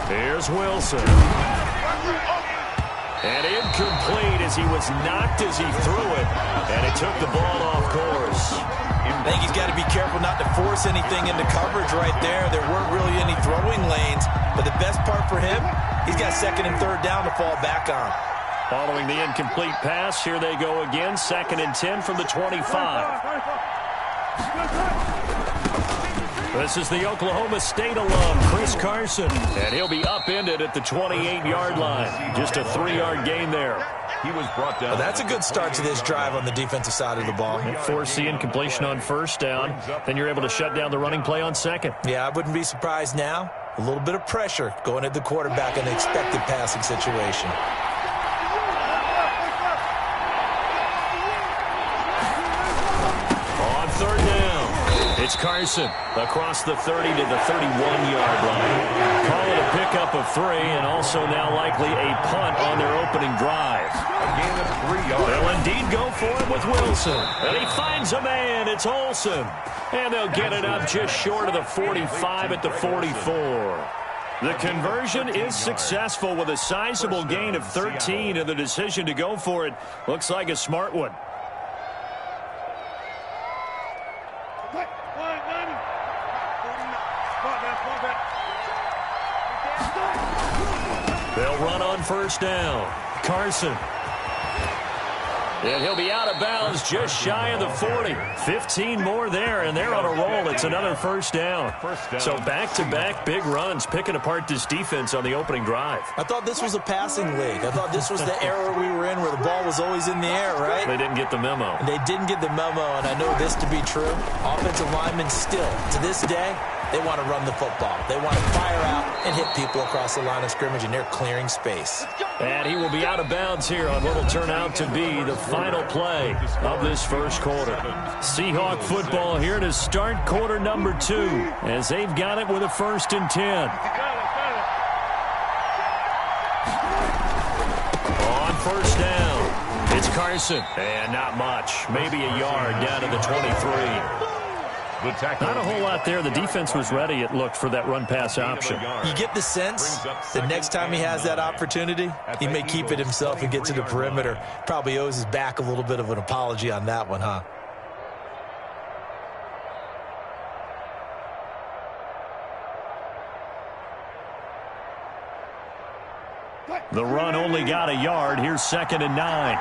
Here's Wilson. And incomplete as he was knocked as he threw it. And it took the ball off course. I think he's got to be careful not to force anything into coverage right there. There weren't really any throwing lanes. But the best part for him, he's got second and third down to fall back on. Following the incomplete pass, here they go again. 2nd and 10 from the 25. This is the Oklahoma State alum, Chris Carson. And he'll be upended at the 28-yard line. Just a 3-yard gain there. He was brought down. Well, that's a good start to this drive on the defensive side of the ball. Force the incompletion on first down. Then you're able to shut down the running play on second. Yeah, I wouldn't be surprised now. A little bit of pressure going at the quarterback in an expected passing situation. On third down, it's Carson across the 30 to the 31-yard line. Call it a pickup of 3 and also now likely a punt on their opening drive. A gain of 3 yards. They'll indeed go for it with Wilson. And he finds a man. It's Olsen. And they'll get it up just short of the 45 at the 44. The conversion is successful with a sizable gain of 13, and the decision to go for it looks like a smart one. They'll run on first down. Carson. And he'll be out of bounds just shy of the 40. 15 more there, and they're on a roll. It's another first down. So back-to-back big runs, picking apart this defense on the opening drive. I thought this was a passing league. I thought this was the era we were in where the ball was always in the air, right? They didn't get the memo. And they didn't get the memo, and I know this to be true. Offensive linemen still, to this day, they want to run the football. They want to fire out and hit people across the line of scrimmage, and they're clearing space. And he will be out of bounds here on what will turn out to be the final play of this first quarter. Seahawk football here to start quarter number 2 as they've got it with a 1st and 10. On first down, it's Carson. And not much. Maybe a yard down to the 23. Not a whole lot there. The defense was ready, it looked, for that run-pass option. You get the sense that next time he has that opportunity, he may keep it himself and get to the perimeter. Probably owes his back a little bit of an apology on that one, huh? The run only got a yard. Here's 2nd and 9.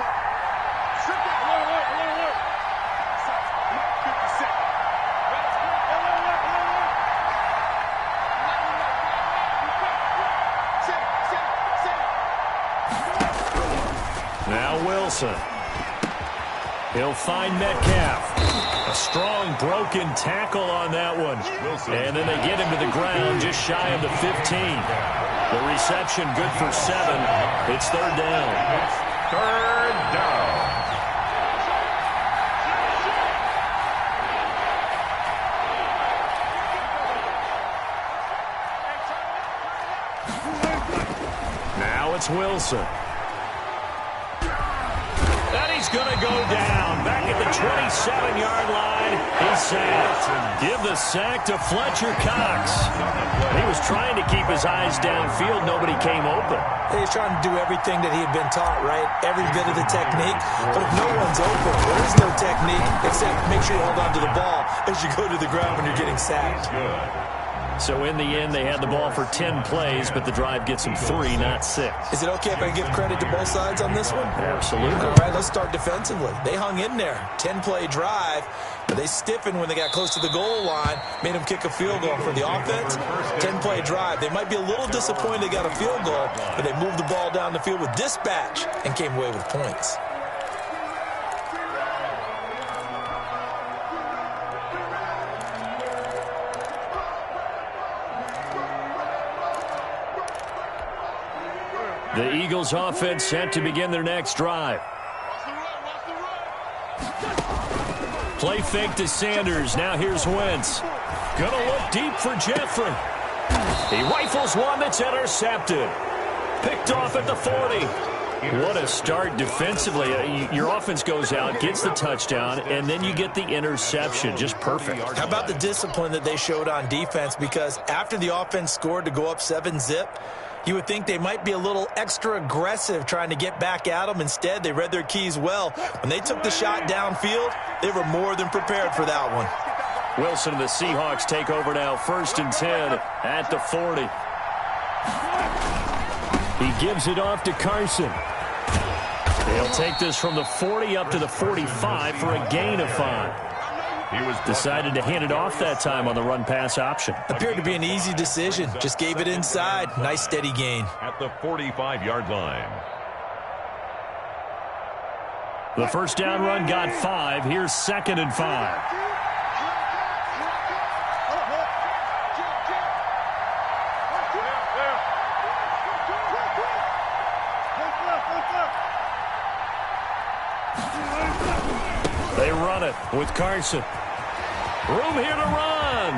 Wilson. He'll find Metcalf. A strong broken tackle on that one. And then they get him to the ground just shy of the 15. The reception good for 7. It's third down. Third down. Now it's Wilson. He's going to go down. Back at the 27-yard line. He's sacked. Give the sack to Fletcher Cox. He was trying to keep his eyes downfield. Nobody came open. He's trying to do everything that he had been taught, right? Every bit of the technique. But if no one's open, there is no technique except make sure you hold on to the ball as you go to the ground when you're getting sacked. So in the end, they had the ball for 10 plays, but the drive gets them 3, not 6. Is it okay if I give credit to both sides on this one? Absolutely. All right, let's start defensively. They hung in there. 10-play drive, but they stiffened when they got close to the goal line, made them kick a field goal. For the offense, 10-play drive. They might be a little disappointed they got a field goal, but they moved the ball down the field with dispatch and came away with points. The Eagles offense set to begin their next drive. Play fake to Sanders. Now here's Wentz. Gonna look deep for Jeffrey. He rifles one that's intercepted. Picked off at the 40. What a start defensively. Your offense goes out, gets the touchdown, and then you get the interception. Just perfect. How about the discipline that they showed on defense? Because after the offense scored to go up 7-zip, you would think they might be a little extra aggressive trying to get back at them. Instead, they read their keys well. When they took the shot downfield, they were more than prepared for that one. Wilson and the Seahawks take over now, 1st and 10 at the 40. He gives it off to Carson. They'll take this from the 40 up to the 45 for a gain of 5. He was decided to hand it off that time on the run-pass option. Appeared to be an easy decision. Just gave it inside. Nice, steady gain. At the 45-yard line. The first down run got 5. Here's 2nd and 5. They run it with Carson. Room here to run.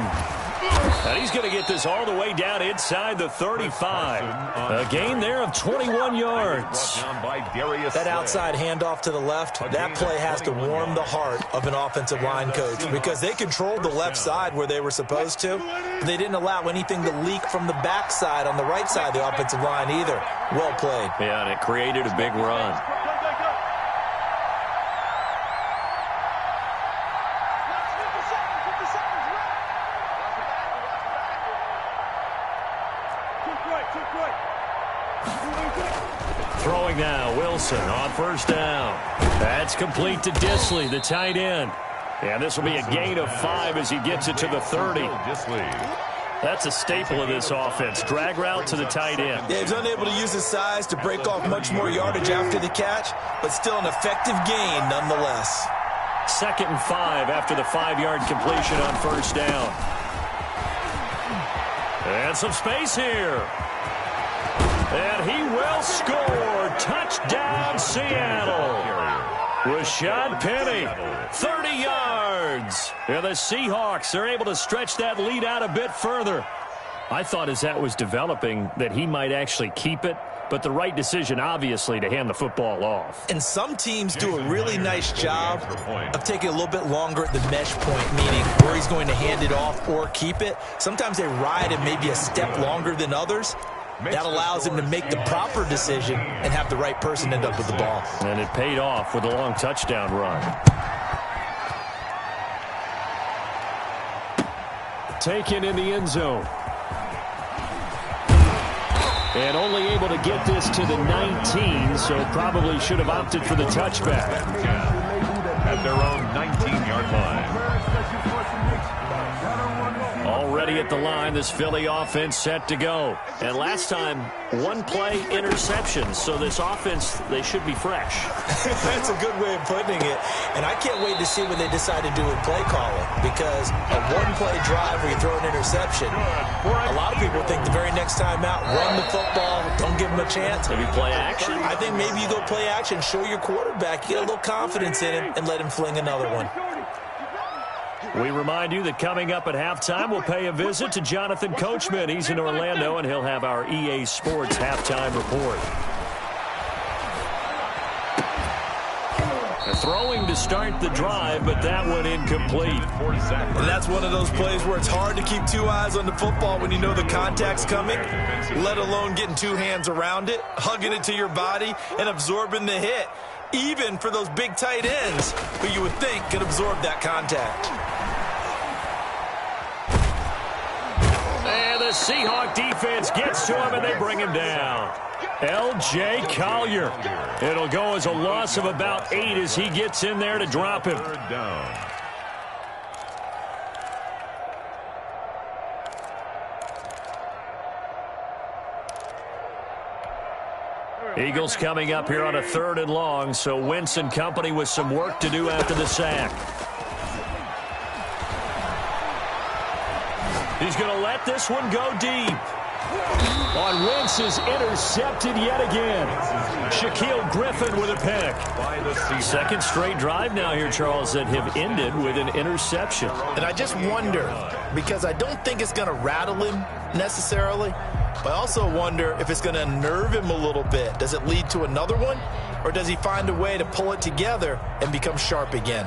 And he's going to get this all the way down inside the 35. A gain there of 21 yards. That outside handoff to the left, that play has to warm the heart of an offensive line coach because they controlled the left side where they were supposed to. They didn't allow anything to leak from the backside on the right side of the offensive line either. Well played. Yeah, and it created a big run. Throwing now, Wilson on 1st down. That's complete to Disley, the tight end. And this will be a gain of 5 as he gets it to the 30. That's a staple of this offense. Drag route to the tight end. Yeah, he's unable to use his size to break off much more yardage after the catch, but still an effective gain nonetheless. 2nd and 5 after the 5-yard completion on 1st down. And some space here. And he will score. Touchdown, Seattle. Rashad Penny, 30 yards. And the Seahawks are able to stretch that lead out a bit further. I thought as that was developing that he might actually keep it, but the right decision, obviously, to hand the football off. And some teams do a really nice job of taking a little bit longer at the mesh point, meaning where he's going to hand it off or keep it. Sometimes they ride it maybe a step longer than others. That allows him to make the proper decision and have the right person end up with the ball. And it paid off with a long touchdown run. Taken in the end zone. And only able to get this to the 19, so probably should have opted for the touchback. At their own 19-yard line. Already at the line, this Philly offense set to go. And last time, 1-play interception. So this offense, they should be fresh. That's a good way of putting it. And I can't wait to see what they decide to do with play calling. Because a 1-play drive where you throw an interception, a lot of people think the very next time out, run the football, don't give them a chance. Maybe play action? I think maybe you go play action, show your quarterback, get a little confidence in him, and let him fling another one. We remind you that coming up at halftime, we'll pay a visit to Jonathan Coachman. He's in Orlando, and he'll have our EA Sports halftime report. Throwing to start the drive, but that one incomplete. And that's one of those plays where it's hard to keep 2 eyes on the football when you know the contact's coming, let alone getting 2 hands around it, hugging it to your body, and absorbing the hit. Even for those big tight ends who you would think could absorb that contact. And the Seahawk defense gets to him, and they bring him down. L.J. Collier. It'll go as a loss of about 8 as he gets in there to drop him. Third down. Eagles coming up here on a 3rd and long, so Wentz and company with some work to do after the sack. He's going to let this one go deep. On Wentz is intercepted yet again. Shaquille Griffin with a pick. 2nd straight drive now here, Charles, that have ended with an interception. And I just wonder, because I don't think it's going to rattle him necessarily, But I also wonder if it's going to unnerve him a little bit. Does it lead to another one? Or does he find a way to pull it together and become sharp again?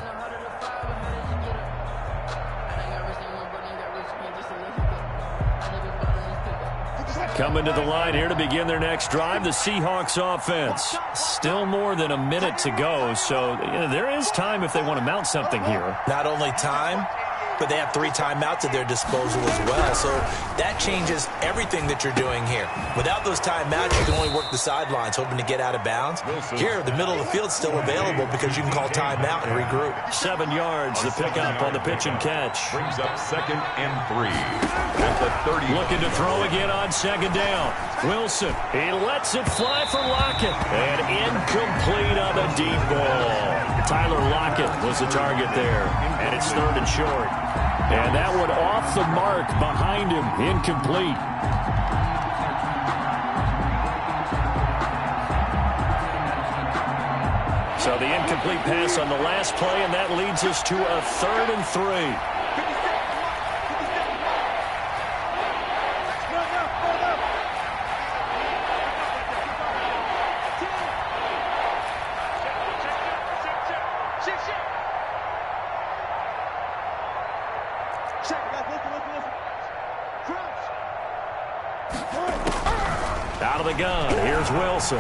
Coming to the line here to begin their next drive, the Seahawks offense. Still more than a minute to go, so there is time if they want to mount something here. Not only time, but they have 3 timeouts at their disposal as well. So that changes everything that you're doing here. Without those timeouts, you can only work the sidelines, hoping to get out of bounds. Here, the middle of the field's still available because you can call timeout and regroup. 7 yards, the pickup on the pitch and catch. Brings up 2nd and 3 at the 30. Looking to throw again on 2nd down. Wilson, he lets it fly for Lockett. And incomplete on the deep ball. Tyler Lockett was the target there. And it's 3rd and short. And that one off the mark behind him, incomplete. So the incomplete pass on the last play, and that leads us to a 3rd and 3. Out of the gun, here's Wilson.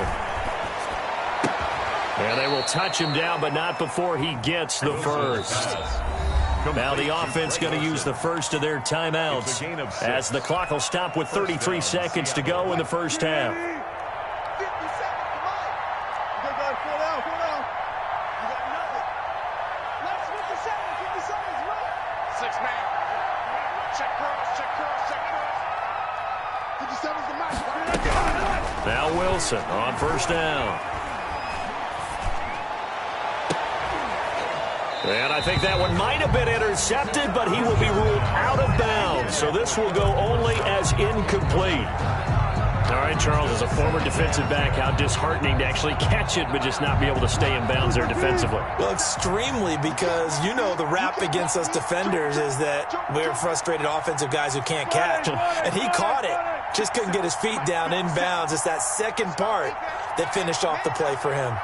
And they will touch him down, but not before he gets the first. Now the offense going to use the first of their timeouts as the clock will stop with 33 seconds to go in the first half. Now Wilson on 1st down. And I think that one might have been intercepted, but he will be ruled out of bounds. So this will go only as incomplete. All right, Charles, as a former defensive back, how disheartening to actually catch it, but just not be able to stay in bounds there defensively. Well, extremely, because you know the rap against us defenders is that we're frustrated offensive guys who can't catch. And he caught it. Just couldn't get his feet down in bounds. It's that second part that finished off the play for him.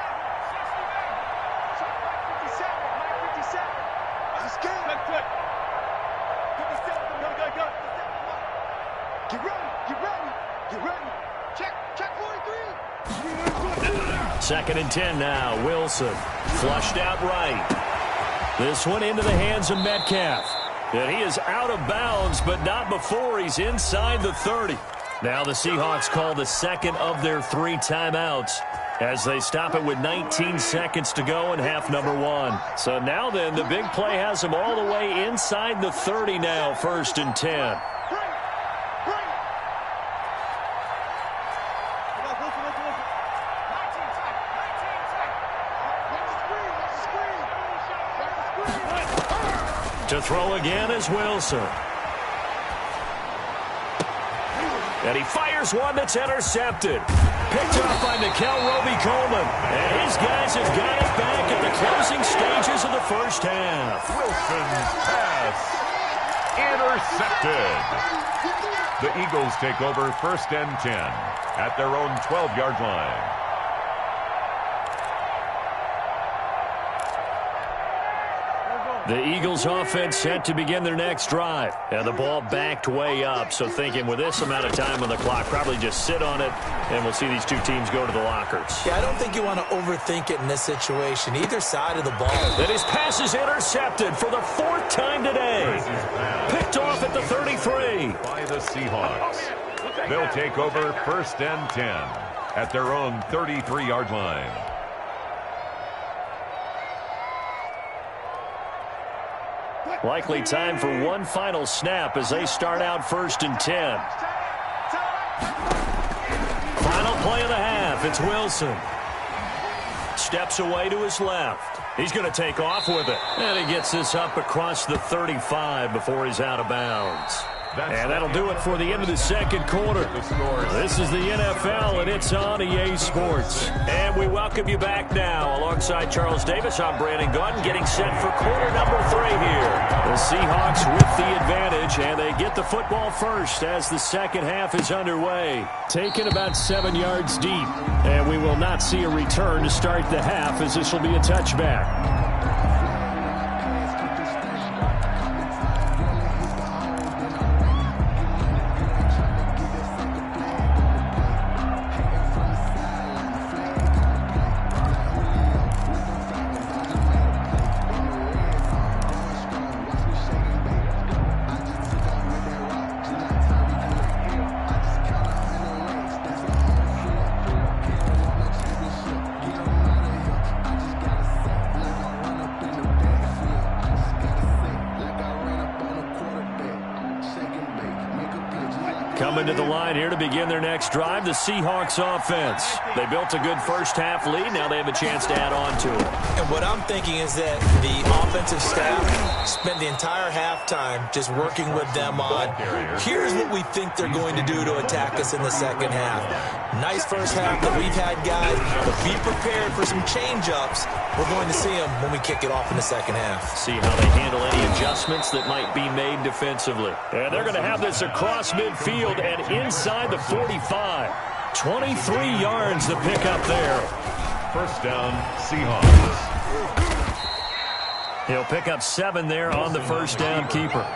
Second and 10 now. Wilson flushed out right. This one into the hands of Metcalf. And he is out of bounds, but not before he's inside the 30. Now the Seahawks call the second of their 3 timeouts as they stop it with 19 seconds to go in half number 1. So now then, the big play has them all the way inside the 30 now, 1st and 10. To throw again is Wilson. And he fires one that's intercepted. Picked up by Nickel Roby-Coleman. And his guys have got it back at the closing stages of the first half. Wilson's pass intercepted. The Eagles take over 1st and 10 at their own 12-yard line. The Eagles offense set to begin their next drive. And the ball backed way up. So thinking with this amount of time on the clock, probably just sit on it, and we'll see these 2 teams go to the lockers. Yeah, I don't think you want to overthink it in this situation. Either side of the ball. And his pass is intercepted for the 4th time today. Picked off at the 33. By the Seahawks. They'll take over 1st and 10 at their own 33-yard line. Likely time for one final snap as they start out 1st and 10. Final play of the half. It's Wilson. Steps away to his left. He's going to take off with it. And he gets this up across the 35 before he's out of bounds. And that'll do it for the end of the second quarter. This is the NFL, and it's on EA Sports. And we welcome you back now. Alongside Charles Davis, I'm Brandon Gautin, getting set for quarter number 3 here. The Seahawks with the advantage, and they get the football first as the second half is underway. Taken about 7 yards deep, and we will not see a return to start the half, as this will be a touchback. Coming to the line here to begin their next drive, the Seahawks offense. They built a good first-half lead. Now they have a chance to add on to it. And what I'm thinking is that the offensive staff spent the entire halftime just working with them on, here's what we think they're going to do to attack us in the second half. Nice first half that we've had, guys, but be prepared for some change-ups. We're going to see them when we kick it off in the second half. See how they handle any adjustments that might be made defensively. And they're going to have this across midfield and inside the 45. 23 yards to pick up there. First down, Seahawks. He'll pick up 7 there on the first down keeper.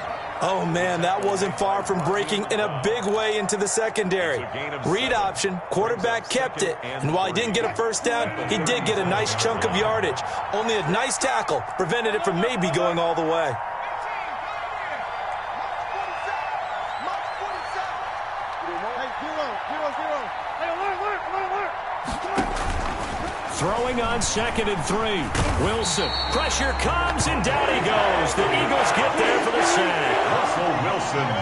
Oh, man, that wasn't far from breaking in a big way into the secondary. Read option, quarterback kept it, and while he didn't get a first down, he did get a nice chunk of yardage. Only a nice tackle prevented it from maybe going all the way. Throwing on 2nd and 3. Wilson. Pressure comes, and down he goes. The Eagles get there for the sack.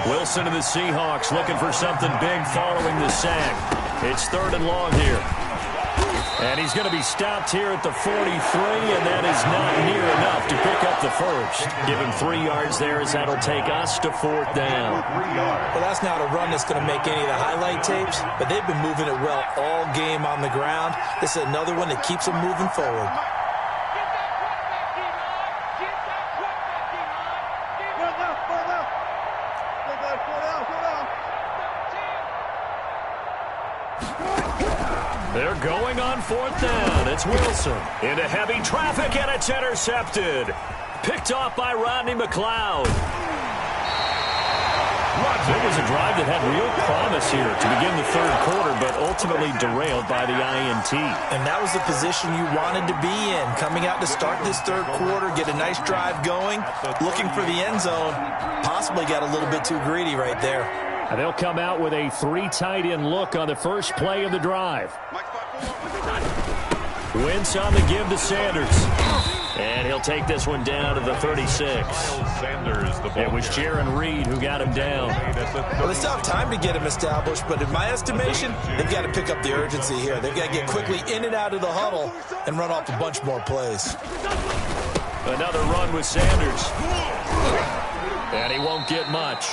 Wilson to the Seahawks looking for something big following the sack. It's 3rd and long here. And he's going to be stopped here at the 43, and that is not near enough to pick up the first. Give him 3 yards there, as that'll take us to 4th down. Well, that's not a run that's going to make any of the highlight tapes, but they've been moving it well all game on the ground. This is another one that keeps them moving forward. They're going on 4th down. It's Wilson into heavy traffic, and it's intercepted. Picked off by Rodney McLeod. It was a drive that had real promise here to begin the 3rd quarter, but ultimately derailed by the INT. And that was the position you wanted to be in. Coming out to start this 3rd quarter, get a nice drive going, looking for the end zone. Possibly got a little bit too greedy right there. And they'll come out with a 3 tight end look on the first play of the drive. Wentz on the give to Sanders. And he'll take this one down to the 36. It was Jaron Reed who got him down. Well, they still have time to get him established, but in my estimation, they've got to pick up the urgency here. They've got to get quickly in and out of the huddle and run off a bunch more plays. Another run with Sanders. And he won't get much.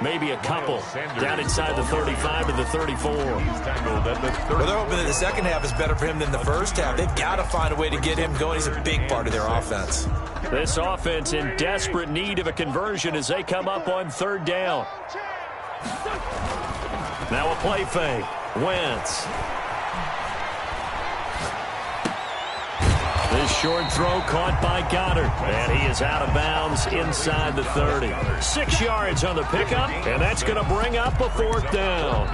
Maybe a couple down inside the 35 to the 34. Well, they're hoping that the second half is better for him than the first half. They've got to find a way to get him going. He's a big part of their offense. This offense in desperate need of a conversion as they come up on 3rd down. Now a play fake. Wentz. This short throw caught by Goddard. And he is out of bounds inside the 30. 6 yards on the pickup, and that's going to bring up a 4th down.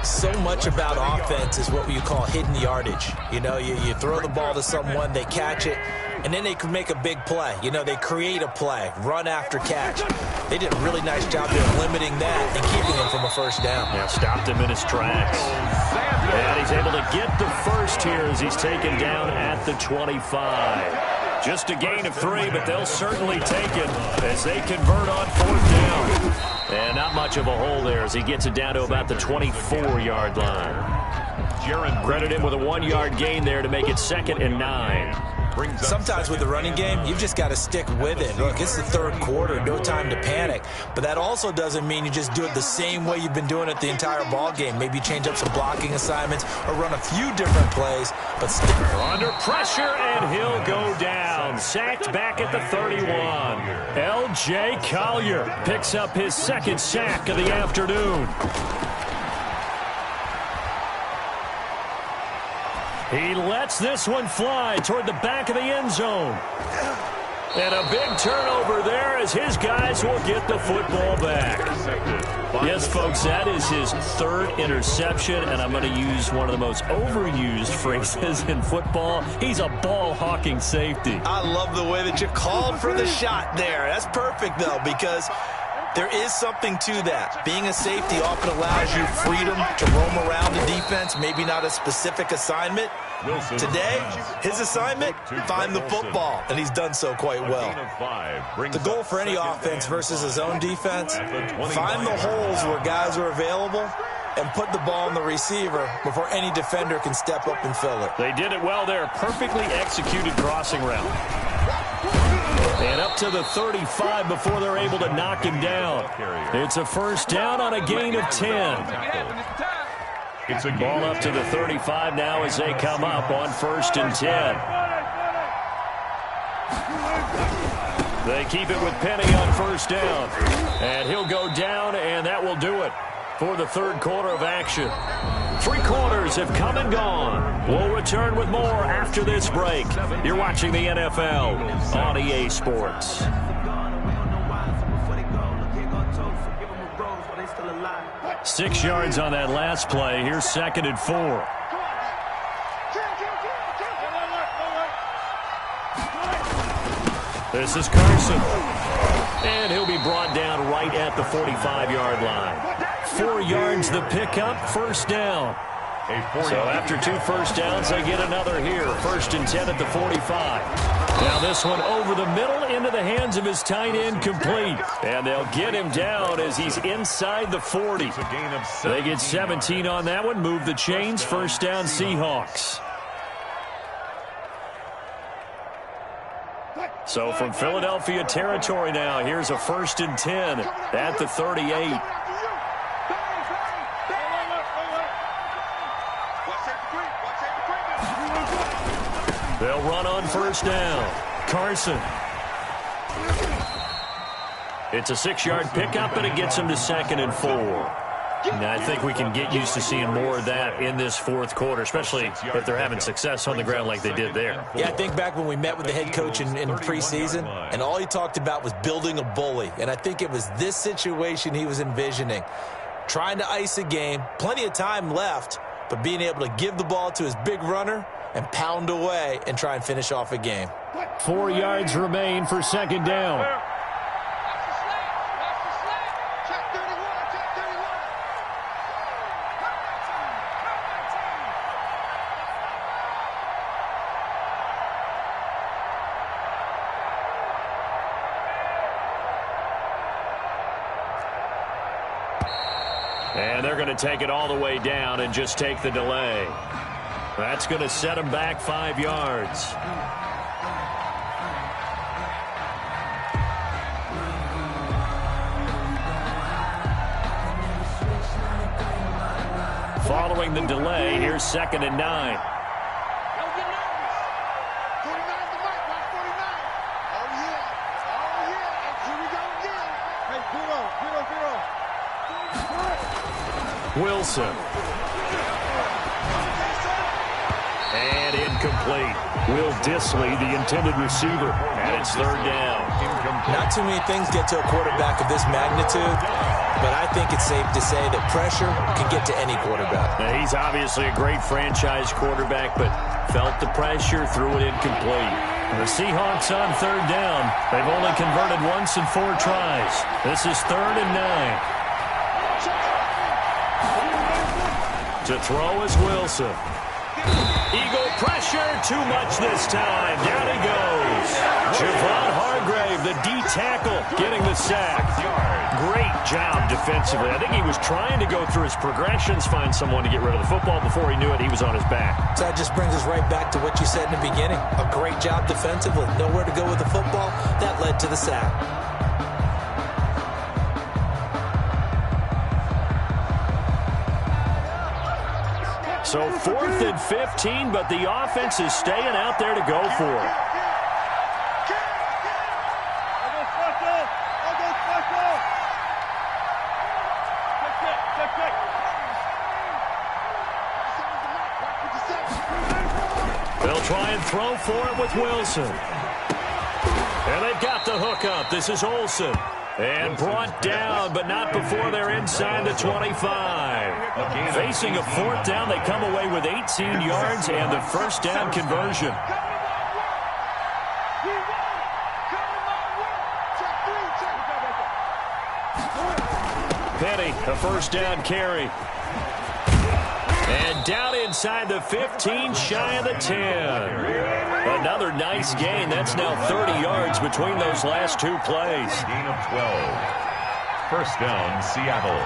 So much about offense is what you call hidden yardage. You know, you throw the ball to someone, they catch it, and then they can make a big play. You know, they create a play, run after catch. They did a really nice job there limiting that and keeping him from a first down. Yeah, stopped him in his tracks. And he's able to get the first here as he's taken down at the 25. Just a gain of 3, but they'll certainly take it as they convert on 4th down. And not much of a hole there as he gets it down to about the 24-yard line. Credit him with a 1-yard gain there to make it 2nd and 9. Sometimes with the running game, you've just got to stick with it. Look, it's the third quarter, no time to panic. But that also doesn't mean you just do it the same way you've been doing it the entire ball game. Maybe change up some blocking assignments or run a few different plays, but stick. Under pressure, and he'll go down. Sacked back at the 31. L.J. Collier picks up his second sack of the afternoon. He lets this one fly toward the back of the end zone. And a big turnover there as his guys will get the football back. Yes, folks, that is his third interception, and I'm going to use one of the most overused phrases in football. He's a ball-hawking safety. I love the way that you called for the shot there. That's perfect, though, because there is something to that. Being a safety often allows you freedom to roam around the defense, maybe not a specific assignment. Today, his assignment, find the football, and he's done so quite well. The goal for any offense versus his own defense, find the holes where guys are available and put the ball in the receiver before any defender can step up and fill it. They did it well there. Perfectly executed crossing route. And up to the 35 before they're able to knock him down. It's a first down on a gain of 10. It's a ball up to the 35 now as they come up on 1st and 10. They keep it with Penny on 1st down. And he'll go down, and that will do it for the third quarter of action. 3 quarters have come and gone. We'll return with more after this break. You're watching the NFL on EA Sports. 6 yards on that last play. Here's 2nd and 4. This is Carson. And he'll be brought down right at the 45-yard line. 4 yards the pickup, 1st down. So after 2 first downs, they get another here. 1st and 10 at the 45. Now this one over the middle into the hands of his tight end, complete. And they'll get him down as he's inside the 40. They get 17 on that one, move the chains, 1st down Seahawks. So from Philadelphia territory now, here's a 1st and 10 at the 38. They'll run on 1st down. Carson. It's a 6-yard pickup, and it gets him to 2nd and 4. Now, I think we can get used to seeing more of that in this 4th quarter, especially if they're having success on the ground like they did there. Yeah, I think back when we met with the head coach in preseason, and all he talked about was building a bully. And I think it was this situation he was envisioning. Trying to ice a game, plenty of time left, but being able to give the ball to his big runner and pound away and try and finish off a game. 4 yards remain for 2nd down. And they're going to take it all the way down and just take the delay. That's going to set him back 5 yards. Following the delay, here's 2nd and 9. Wilson. And incomplete. Will Dissly, the intended receiver, and it's 3rd down. Not too many things get to a quarterback of this magnitude, but I think it's safe to say that pressure can get to any quarterback. Now, he's obviously a great franchise quarterback, but felt the pressure, threw it incomplete. The Seahawks on 3rd down. They've only converted once in 4 tries. This is 3rd and 9. To throw is Wilson. Eagle pressure, too much this time. Down he goes. Javon Hargrave, the D tackle, getting the sack. great job defensively. I think he was trying to go through his progressions, find someone to get rid of the football. Before he knew it, he was on his back. So that just brings us right back to what you said in the beginning. A great job defensively. Nowhere to go with the football. That led to the sack. So 4th and 15, but the offense is staying out there to go for it. They'll try and throw for it with Wilson. And they've got the hook up. This is Olsen. And brought down, but not before they're inside the 25. Facing a 4th down, they come away with 18 yards and the first down conversion. Petty, a first down carry. And down inside the 15, shy of the 10. Another nice gain. That's now 30 yards between those last two plays. Gain of 12. First down, Seattle.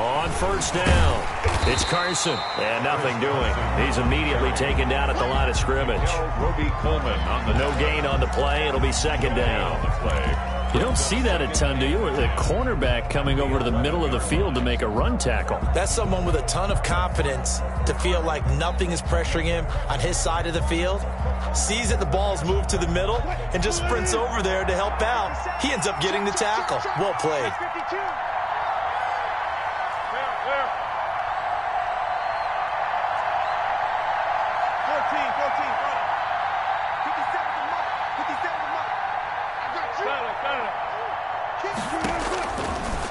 On first down, it's Carson. And nothing doing. He's immediately taken down at the line of scrimmage. Roby Coleman on the no gain on the play. It'll be second down. You don't see that a ton, do you? With a cornerback coming over to the middle of the field to make a run tackle. That's someone with a ton of confidence to feel like nothing is pressuring him on his side of the field. Sees that the ball's moved to the middle and just sprints over there to help out. He ends up getting the tackle. Well played.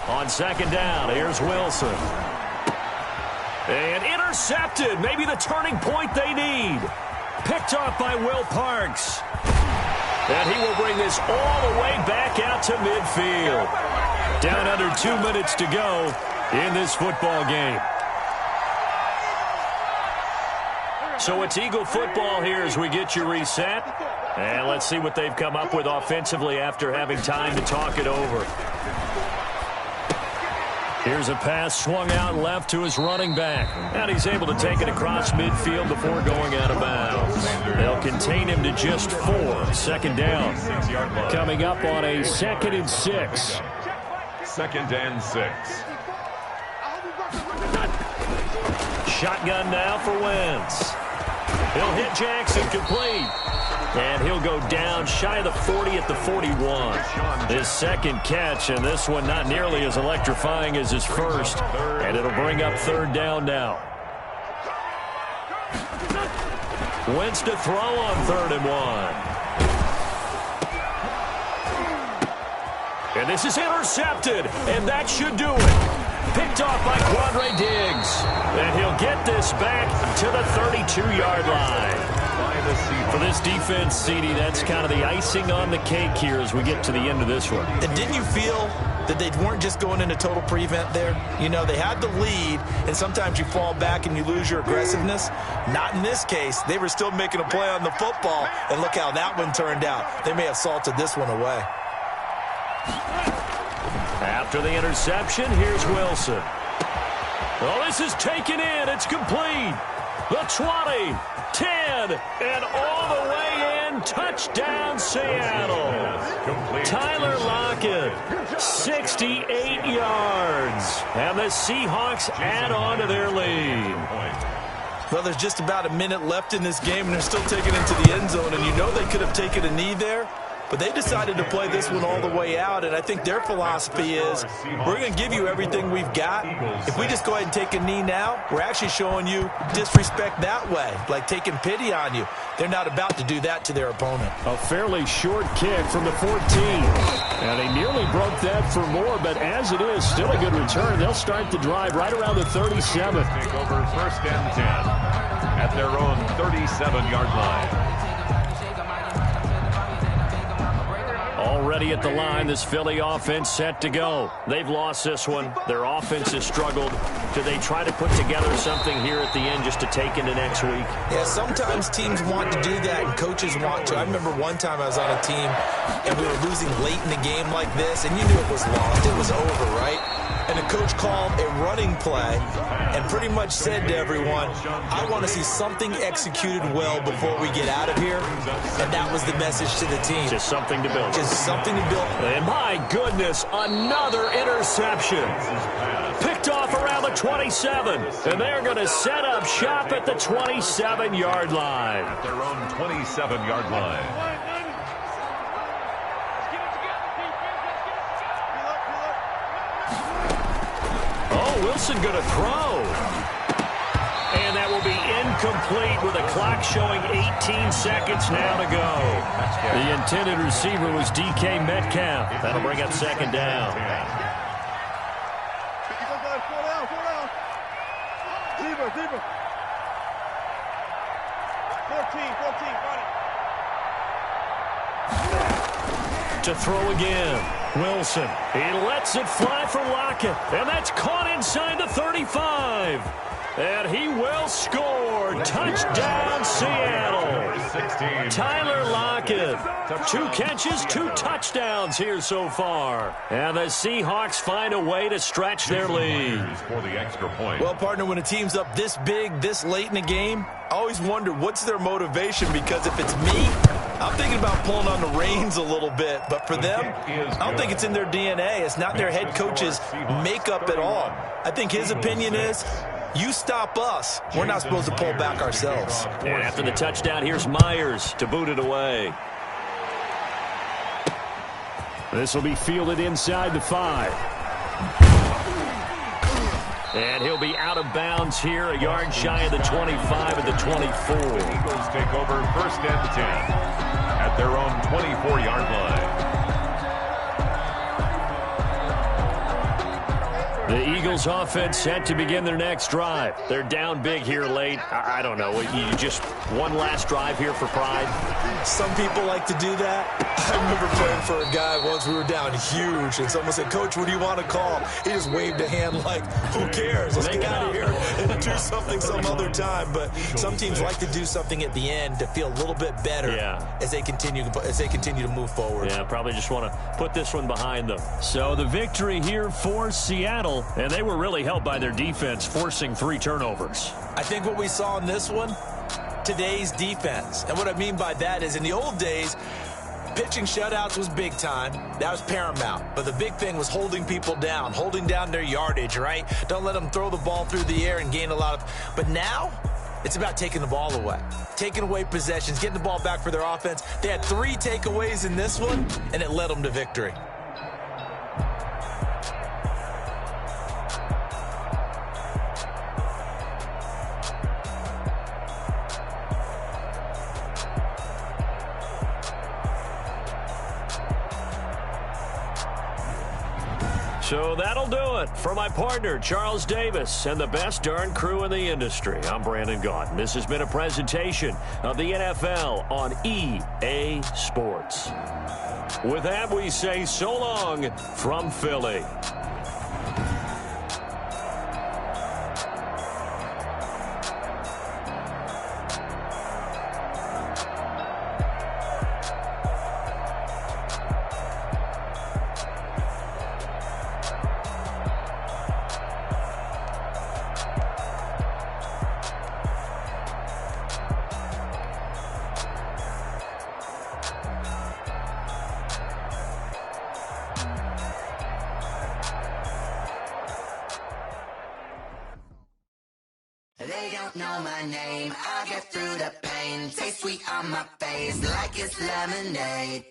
On second down, here's Wilson. And intercepted. Maybe the turning point they need. Picked off by Will Parks. And he will bring this all the way back out to midfield. Down under 2 minutes to go in this football game. So it's Eagle football here as we get you reset. And let's see what they've come up with offensively after having time to talk it over. Here's a pass swung out left to his running back. And he's able to take it across midfield before going out of bounds. They'll contain him to just 4. Second down. Coming up on a 2nd and 6. 2nd and 6. Shotgun now for Wentz. He'll hit Jackson complete. And he'll go down shy of the 40 at the 41. His second catch, and this one not nearly as electrifying as his first. And it'll bring up 3rd down now. Wentz to throw on 3rd and 1. And this is intercepted, and that should do it. Picked off by Quandre Diggs. And he'll get this back to the 32-yard line. For this defense, CD, that's kind of the icing on the cake here as we get to the end of this one. And didn't you feel that they weren't just going into total prevent there? You know, they had the lead, and sometimes you fall back and you lose your aggressiveness. Not in this case. They were still making a play on the football, and look how that one turned out. They may have salted this one away. After the interception, here's Wilson. Well, this is taken in. It's complete. The 20, 10, and all the way in. Touchdown, Seattle. Tyler Lockett, 68 yards. And the Seahawks add on to their lead. Well, there's just about a minute left in this game, and they're still taking it to the end zone. And you know they could have taken a knee there. But they decided to play this one all the way out, and I think their philosophy is we're going to give you everything we've got. If we just go ahead and take a knee now, we're actually showing you disrespect that way, like taking pity on you. They're not about to do that to their opponent. A fairly short kick from the 14. And they nearly broke that for more, but as it is, still a good return. They'll start the drive right around the 37. Take over 1st and 10 at their own 37-yard line. ready at the line. This Philly offense set to go. They've lost this one. Their offense has struggled. Do they try to put together something here at the end just to take into next week? Yeah, sometimes teams want to do that and coaches want to. I remember one time I was on a team and we were losing late in the game like this, and you knew it was lost. It was over, right? And the coach called a running play and pretty much said to everyone, I want to see something executed well before we get out of here. And that was the message to the team. Just something to build. Just something to build. And my goodness, another interception. Picked off around the 27. And they're going to set up shop at the 27-yard line. At their own 27-yard line. Wilson going to throw. And that will be incomplete with a clock showing 18 seconds now to go. The intended receiver was DK Metcalf. That'll bring up second down. To throw again. Wilson, he lets it fly for Lockett, and that's caught inside the 35. And he will score. Touchdown, Seattle. Tyler Lockett. 2 catches, 2 touchdowns here so far. And the Seahawks find a way to stretch their lead. For the extra point. Well, partner, when a team's up this big, this late in the game, I always wonder what's their motivation, because if it's me, I'm thinking about pulling on the reins a little bit. But for them, I don't think it's in their DNA. It's not their head coach's makeup at all. I think his opinion is, you stop us, we're not supposed to pull back ourselves. And after the touchdown, here's Myers to boot it away. This will be fielded inside the 5. And he'll be out of bounds here, a yard shy of the 25 at the 24. The Eagles take over first and 10 at their own 24-yard line. The Eagles offense set to begin their next drive. They're down big here late. I don't know. You just one last drive here for pride? Some people like to do that. I remember playing for a guy once. We were down huge, and someone said, Coach, what do you want to call? He just waved a hand like, who cares? Let's get out of here and do something some other time. But some teams like to do something at the end to feel a little bit better as they continue to move forward. Yeah, probably just want to put this one behind them. So the victory here for Seattle, and they were really helped by their defense, forcing 3 turnovers. I think what we saw in this one, today's defense. And what I mean by that is, in the old days, pitching shutouts was big time. That was paramount. But the big thing was holding people down, holding down their yardage, right? Don't let them throw the ball through the air and gain a lot of... But now, it's about taking the ball away, taking away possessions, getting the ball back for their offense. They had 3 takeaways in this one, and it led them to victory. So that'll do it for my partner, Charles Davis, and the best darn crew in the industry. I'm Brandon Gaudin. This has been a presentation of the NFL on EA Sports. With that, we say so long from Philly. They don't know my name, I get through the pain. Taste sweet on my face like it's lemonade.